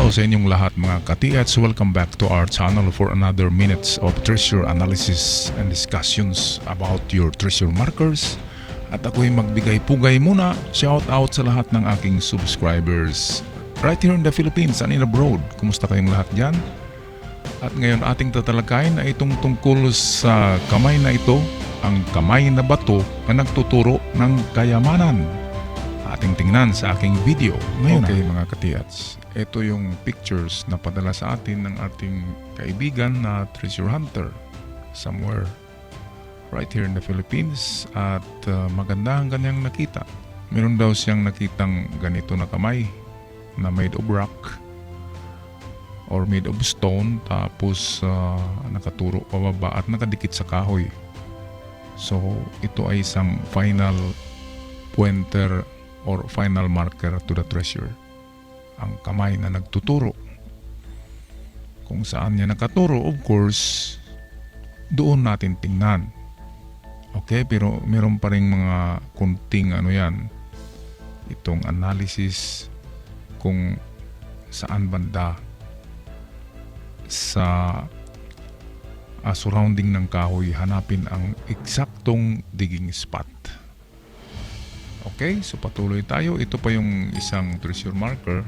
araw sa inyong lahat mga ka-TH. Welcome back to our channel for another minutes of treasure analysis and discussions about your treasure markers. At ako'y magbigay-pugay muna. Shout out sa lahat ng aking subscribers right here in the Philippines and in abroad. Kumusta kayong lahat dyan? At ngayon ating tatalakayin ay itong tungkol sa kamay na ito, ang kamay na bato na nagtuturo ng kayamanan. Ating tingnan sa aking video ngayon. Okay mga ka-TH, ito yung pictures na padala sa atin ng ating kaibigan na treasure hunter somewhere right here in the Philippines. At maganda ang kanyang nakita. Meron daw siyang nakitang ganito na kamay na made of rock or made of stone, tapos nakaturo pababa at nakadikit sa kahoy. So ito ay isang final pointer or final marker to the treasure. Ang kamay na nagtuturo. Kung saan niya nakaturo, of course, doon natin tingnan. Okay, pero meron pa rin mga kunting itong analysis kung saan banda sa surrounding ng kahoy hanapin ang eksaktong digging spot. Okay, so patuloy tayo. Ito pa yung isang treasure marker.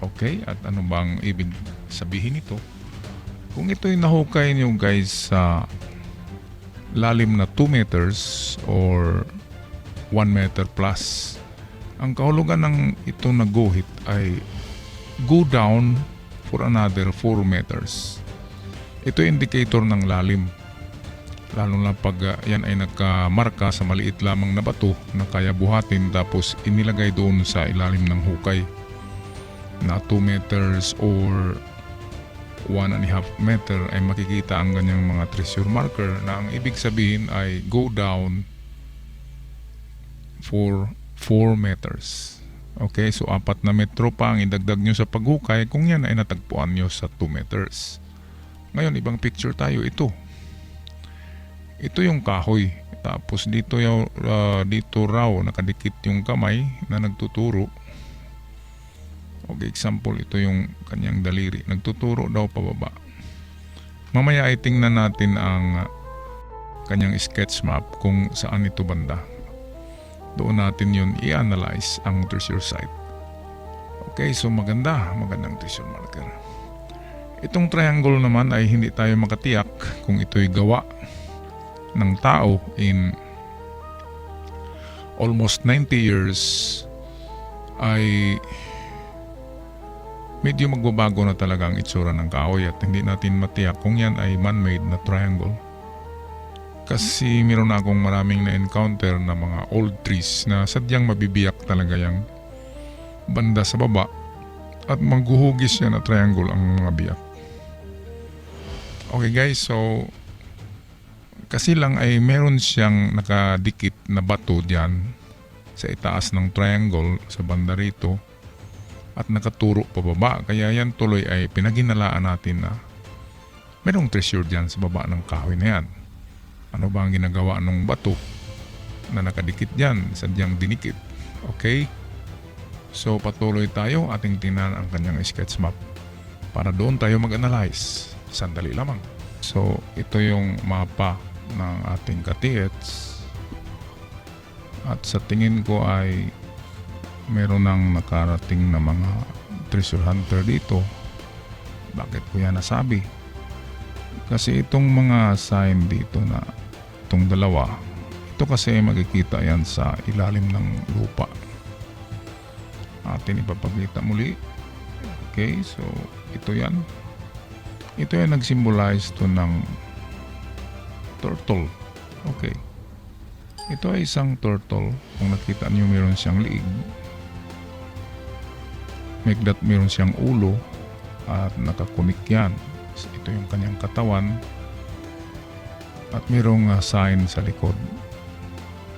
Okay, at ano bang ibig sabihin ito? Kung ito'y nahukay nyo guys sa lalim na 2 meters or 1 meter plus, ang kahulugan ng ito na guhit ay go down for another 4 meters. Ito yung indicator ng lalim. Lalo na pag yan ay nagkamarka sa maliit lamang na bato na kaya buhatin tapos inilagay doon sa ilalim ng hukay na 2 meters or 1.5 meter, ay makikita ang ganyang mga treasure marker na ang ibig sabihin ay go down for 4 meters. Okay, so 4 na metro pa ang idagdag nyo sa paghukay kung yan ay natagpuan nyo sa 2 meters. Ngayon, ibang picture tayo. Ito yung kahoy. Tapos dito raw nakadikit yung kamay na nagtuturo. Okay, example, ito yung kanyang daliri. Nagtuturo daw pababa. Mamaya ay tingnan natin ang kanyang sketch map kung saan ito banda. Doon natin yun i-analyze ang treasure site. Okay, so magandang treasure marker. Itong triangle naman ay hindi tayo makatiyak kung ito'y gawa ng tao in almost 90 years. Ay medyo magbabago na talaga ang itsura ng kahoy at hindi natin matiyak kung yan ay man-made na triangle. Kasi meron na akong maraming na-encounter na mga old trees na sadyang mabibiyak talaga yung banda sa baba at maghuhugis yan na triangle ang mga biyak. Okay guys, so kasi lang ay meron siyang nakadikit na bato dyan sa itaas ng triangle sa banda rito at nakaturo pababa. Kaya yan tuloy ay pinaginalaan natin na merong treasure dyan sa baba ng kahoy na yan. Ano ba ang ginagawa ng bato na nakadikit dyan, sadyang dinikit? Okay? So patuloy tayo, ating tingnan ang kanyang sketch map para doon tayo mag-analyze. Sandali lamang. So ito yung mapa ng ating ka-TH. At sa tingin ko ay meron nang nakarating na mga treasure hunter dito. Bakit ko yan nasabi? Kasi itong mga sign dito na itong dalawa, ito kasi makikita yan sa ilalim ng lupa. Atin ipapakita muli. Okay, so ito yan. Ito yan nag-symbolize to ng turtle. Okay. Ito ay isang turtle. Kung nakita niyo meron siyang liig. Make that meron siyang ulo at nakakunik yan. Ito yung kanyang katawan. At mayroong sign sa likod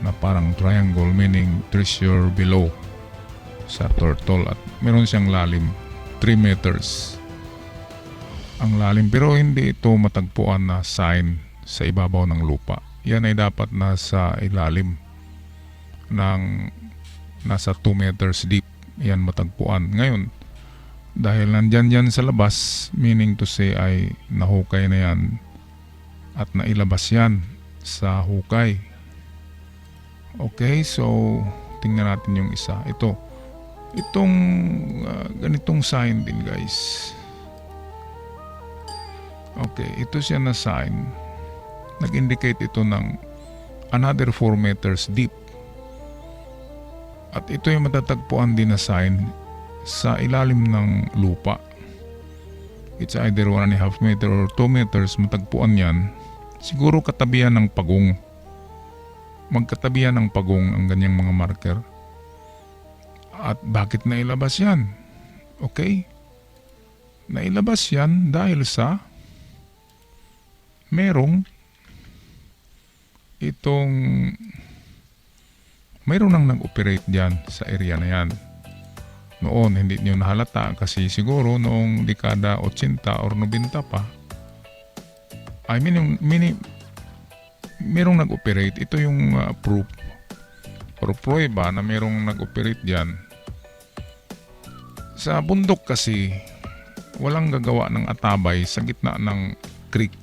na parang triangle, meaning treasure below sa turtle. At meron siyang lalim 3 meters ang lalim, pero hindi ito matagpuan na sign sa ibabaw ng lupa. Yan ay dapat nasa ilalim ng nasa 2 meters deep yan matagpuan. Ngayon, dahil nandyan yan sa labas, meaning to say ay nahukay na yan at nailabas yan sa hukay. Okay, so tingnan natin yung isa. Itong ganitong sign din, guys. Okay, ito siya na sign. Nag-indicate ito ng another 4 meters deep. At ito yung matatagpuan din na sign sa ilalim ng lupa. It's either 1.5 meter or 2 meters, matagpuan yan. Siguro katabihan ng pagong. Magkatabihan ng pagong ang ganyang mga marker. At bakit nailabas yan? Okay? Nailabas yan dahil sa merong nang nag-operate dyan sa area na yan. Noon, hindi nyo nahalata kasi siguro noong dekada 80 or 90 pa. I mean, merong nag-operate. Ito yung proof or prueba na merong nag-operate dyan. Sa bundok kasi, walang gagawa ng atabay sa gitna ng creek.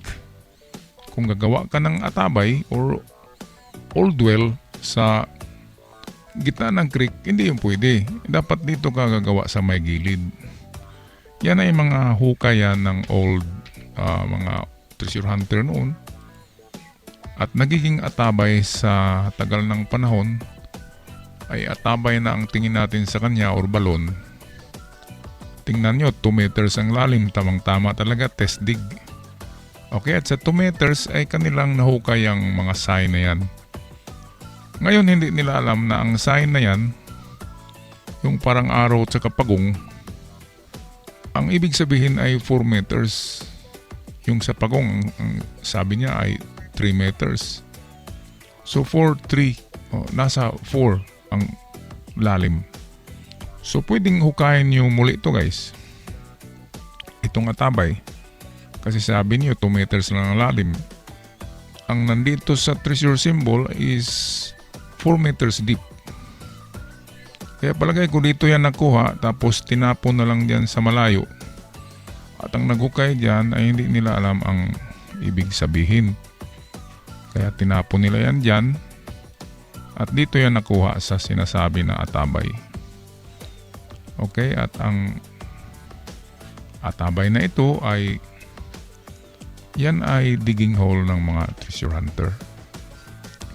Kung gagawa ka ng atabay or old well sa gitna ng creek, hindi yung pwede. Dapat dito ka gagawa sa may gilid. Yan ay mga hukayan ng old mga treasure hunter noon. At nagiging atabay sa tagal ng panahon ay atabay na ang tingin natin sa kanya or balon. Tingnan nyo, 2 meters ang lalim, tamang-tama talaga, test dig. Okay, at sa 2 meters ay kanilang nahukay ang mga sign na yan. Ngayon hindi nila alam na ang sign na yan, yung parang arrow at saka pagong, ang ibig sabihin ay 4 meters. Yung sa pagong, ang sabi niya ay 3 meters. So 4, 3, nasa 4 ang lalim. So pwedeng hukayin nyo muli ito, guys. Itong atabay. Kasi sabi niyo 2 meters lang ang lalim. Ang nandito sa treasure symbol is 4 meters deep. Kaya palagay ko dito yan nakuha tapos tinapon na lang dyan sa malayo. At ang naghukay dyan ay hindi nila alam ang ibig sabihin. Kaya tinapon nila yan dyan. At dito yan nakuha sa sinasabi na atabay. Okay, at ang atabay na ito ay yan ay digging hole ng mga treasure hunter.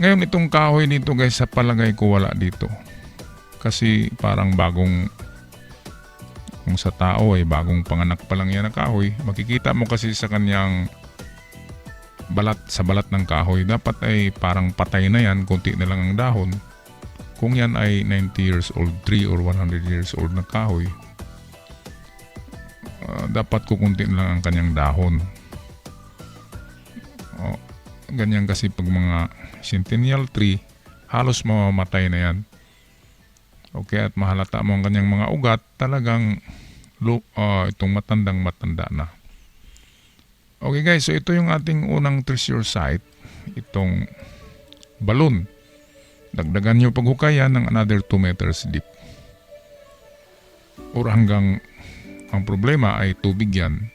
Ngayon itong kahoy dito, guys, sa palagay ko wala dito. Kasi parang bagong, kung sa tao ay bagong panganak pa lang yan na kahoy. Makikita mo kasi sa kanyang balat, sa balat ng kahoy. Dapat ay parang patay na yan, konti na lang ang dahon. Kung yan ay 90 years old tree or 100 years old na kahoy, dapat kukunti na lang ang kanyang dahon. Ganyan kasi pag mga centennial tree, halos mamamatay na yan. Okay, at mahalata mo ang kanyang mga ugat, talagang itong matanda na. Okay guys, so ito yung ating unang treasure site, itong balon. Dagdagan nyo paghukayan ng another 2 meters deep. Or hanggang ang problema ay tubig yan.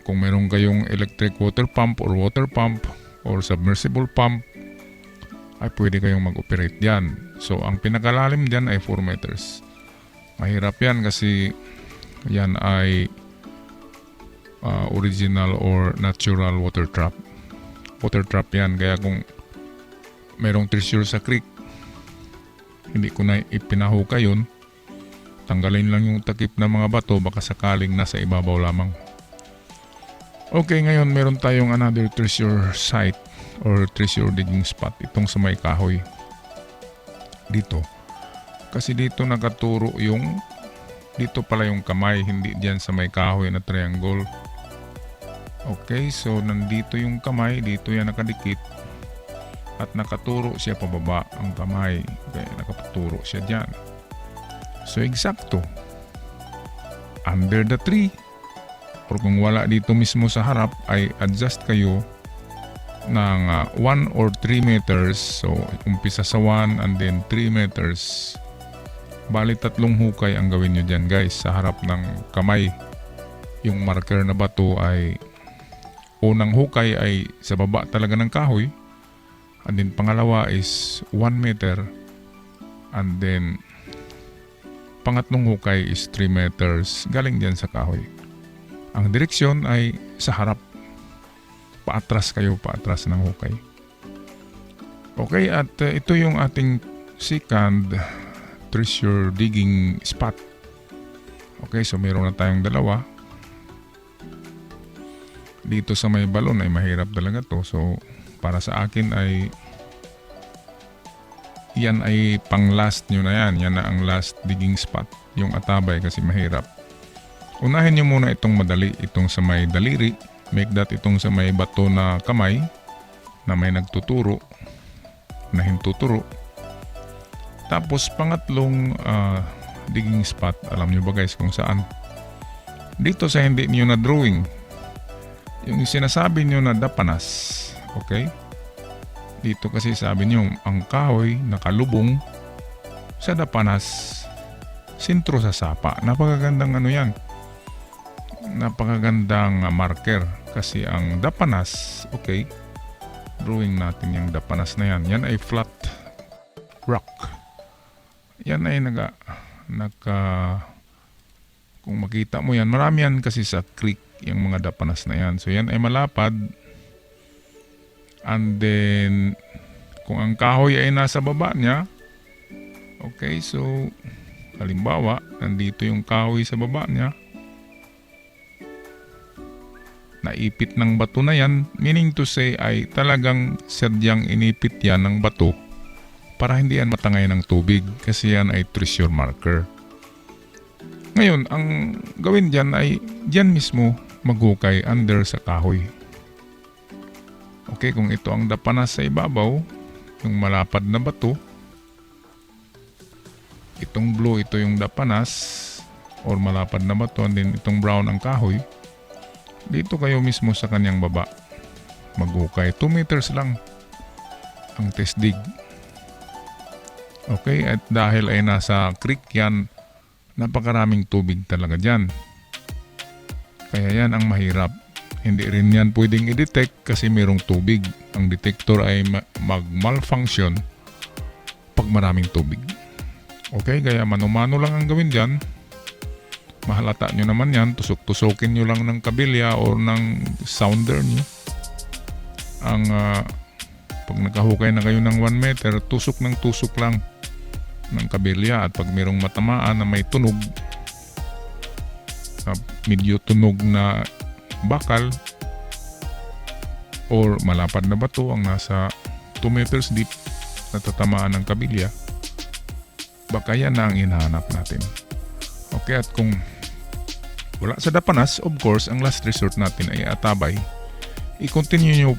Kung meron kayong electric water pump or submersible pump, ay pwede kayong mag-operate dyan. So ang pinakalalim dyan ay 4 meters. Mahirap yan kasi yan ay original or natural water trap. Water trap yan, kaya kung merong treasure sa creek, hindi ko na ipinahukay yun, tanggalin lang yung takip ng mga bato, baka sakaling nasa ibabaw lamang. Okay, ngayon meron tayong another treasure site or treasure digging spot, itong sa may kahoy dito. Kasi dito nakaturo yung, dito pala yung kamay, hindi diyan sa may kahoy na triangle. Okay, so nandito yung kamay, dito yan nakadikit at nakaturo siya pababa ang kamay, kaya nakaturo siya dyan. So eksakto under the tree, or kung wala dito mismo sa harap, ay adjust kayo ng 1 or 3 meters. So umpisa sa 1 and then 3 meters Bali 3 hukay ang gawin nyo dyan guys sa harap ng kamay. Yung marker na bato ay unang hukay ay sa baba talaga ng kahoy. And then pangalawa is 1 meter. And then pangatlong hukay is 3 meters galing dyan sa kahoy. Ang direksyon ay sa harap. Paatras kayo, paatras ng hukay. Okay, at ito yung ating second treasure digging spot. Okay, so mayroon na tayong dalawa. Dito sa may balon ay mahirap talaga to. So para sa akin ay yan ay pang last nyo na yan. Yan na ang last digging spot. Yung atabay kasi mahirap. Unahin nyo muna itong madali. Itong sa may daliri. Make that itong sa may bato na kamay na may nagtuturo. Na hintuturo. Tapos pangatlong digging spot, alam nyo ba guys kung saan? Dito sa hindi nyo na drawing, yung sinasabi nyo na dapanas, okay? Dito kasi sabi nyo, ang kahoy nakalubong sa dapanas, sentro sa sapa. Napakagandang ano yan. Napakagandang marker kasi ang dapanas, okay? Drawing natin yung dapanas na yan. Yan ay flat rock. Yan ay kung makita mo yan, marami yan kasi sa creek yung mga dapanas na yan. So yan ay malapad. And then kung ang kahoy ay nasa baba niya, okay, so halimbawa, nandito yung kahoy sa baba niya, naipit ng bato na yan, meaning to say ay talagang sadyang inipit yan ng bato para hindi yan matangay ng tubig kasi yan ay treasure marker. Ngayon, ang gawin dyan ay dyan mismo maghukay under sa kahoy. Okay, kung ito ang dapanas sa ibabaw, yung malapad na bato, itong blue, ito yung dapanas or malapad na bato, and then itong brown ang kahoy, dito kayo mismo sa kanyang baba maghukay. 2 meters lang ang test dig. Okay, at dahil ay nasa creek yan, napakaraming tubig talaga dyan. Kaya yan ang mahirap. Hindi rin yan pwedeng i-detect kasi mayroong tubig. Ang detector ay mag-malfunction pag maraming tubig. Okay, kaya mano-mano lang ang gawin dyan. Mahalata nyo naman yan. Tusok-tusokin nyo lang ng kabilya o ng sounder nyo. Pag nakahukay na kayo ng 1 meter, tusok ng tusok lang ng kabilya. At pag mayroong matamaan na may tunog, medyo tunog na bakal or malapad na bato ang nasa 2 meters deep na tatamaan ng kabilya, baka yan na ang hinahanap natin. Okay, at kung wala sa dapanas, of course, ang last resort natin ay atabay. I-continue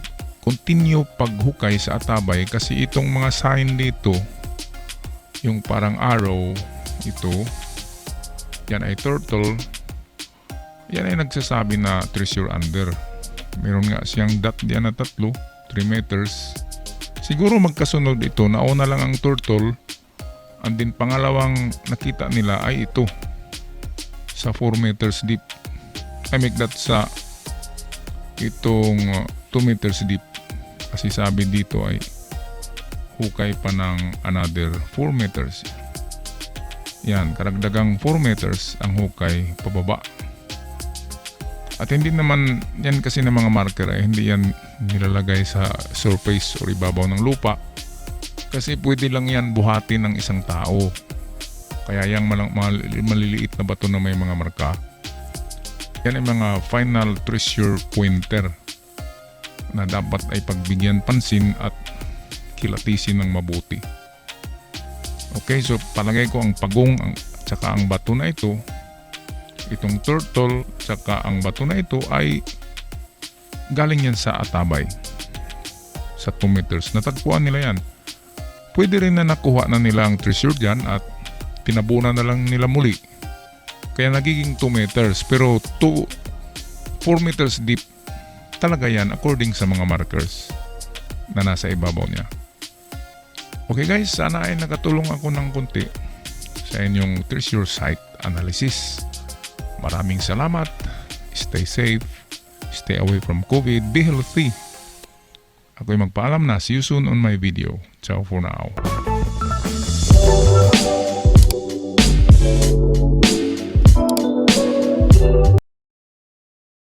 paghukay sa atabay kasi itong mga sign dito, yung parang arrow, ito, yan ay turtle, yan ay nagsasabi na treasure under. Meron nga siyang dot diyan na 3 meters. Siguro magkasunod ito, nauna lang ang turtle, and then pangalawang nakita nila ay ito sa 4 meters deep. I make that sa itong 2 meters deep kasi sabi dito ay hukay pa ng another 4 meters. Yan, karagdagang 4 meters ang hukay pababa. At hindi naman yan kasi ng mga marker ay hindi yan nilalagay sa surface o ibabaw ng lupa kasi pwede lang yan buhatin ng isang tao. Kaya yung maliliit na bato na may mga marka, yan ay mga final treasure pointer na dapat ay pagbigyan pansin at kilatisin ng mabuti. Okay, so palagay ko ang pagong tsaka ang bato na ito, itong turtle tsaka ang bato na ito ay galing yan sa atabay sa 2 meters. Natagpuan nila yan. Pwede rin na nakuha na nila ang treasure dyan at tinabunan na lang nila muli. Kaya nagiging 2 meters pero 4 meters deep talaga yan according sa mga markers na nasa ibabaw niya. Okay guys, sana ay nakatulong ako ng konti sa inyong treasure site analysis. Maraming salamat. Stay safe. Stay away from COVID. Be healthy. Ako'y magpaalam na. See you soon on my video. Ciao for now.